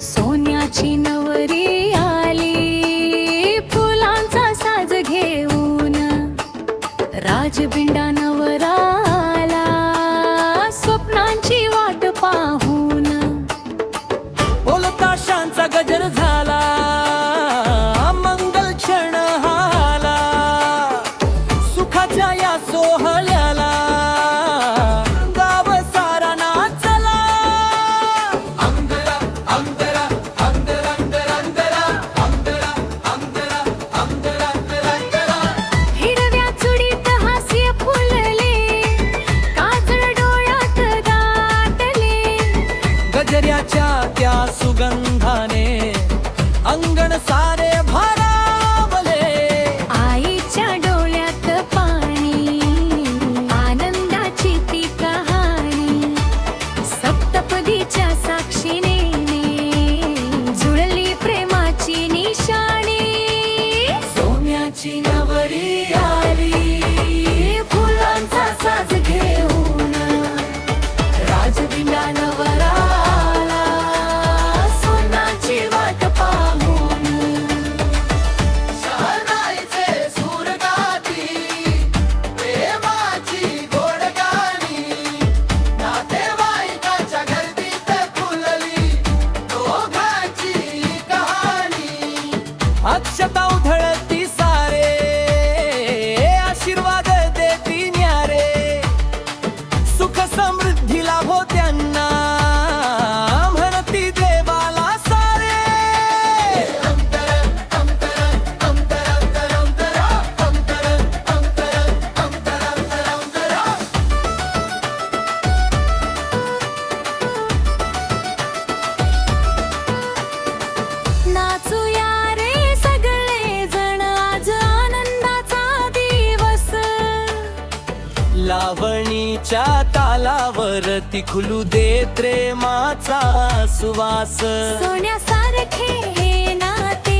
सोन्याची नवरी आली फुलांचा साज घेऊन, राजबिंडा नवरा आला स्वप्नांची वाट पाहून. बोलताशांचा गजर झाला, मंगल क्षण आला, सुखाच्या या सोहळ्याला गाव सारा नाचला. अंधरा अंधरा अंधरा अंधरा अंधरा अंधरा अंधरा अंधरा. हिरव्या चुडीत हास्य फुलले, काजळ डोळ्यात दाटले, गजऱ्याच्या त्या सुगंधाने अंगण सारे भारावले. आईच्या डोळ्यात पाणी, आनंदाची ती कहाणी, सप्तपदीच्या साक्षीने जुळली प्रेमाची निशाणी. सोन्याची नवरी आली फुलांचा साज घेऊन, राजबिंडा नवरा आला सोनाची वाट पाहून. शहनाईचे सूर गाती, प्रेमाची गोड गाणी, नातेवाईकाच्या गर्दीत फुलली दोघांची कहाणी. अक्षता उधळती सारे, आशीर्वाद देती न्यारे, सुख समृद्धी लाभो त्यांना म्हणती देवाला सारे. अंतर अंतर अंतर अंतर अंतर अंतर अंतर अंतर अंतर. नाचूया रे सगळे जण, आज आनंदाचा दिवस. लावणीच्या तालावरती खुलू दे प्रेमाचा सुवास. सोन्यासारखे हे नाते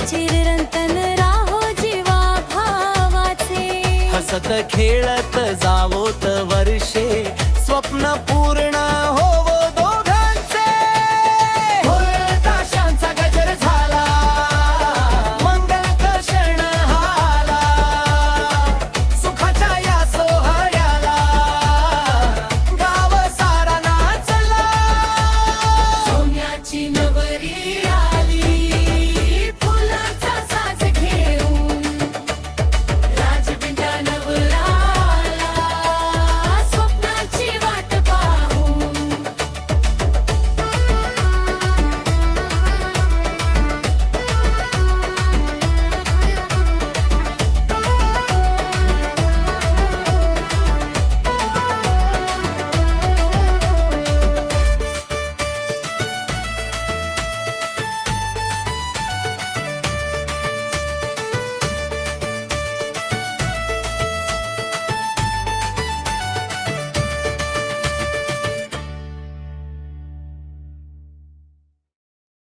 चिरंतन राहो जीवा भावाचे. हसत खेळत जावोत वर्षे, स्वप्न पूर्ण होवो दोघांचे. बोलताशांचा गजर झाला, मंगल क्षण आला, सुखाच्या या सोहळ्याला गाव सारा नाचला. सोन्याची नवरी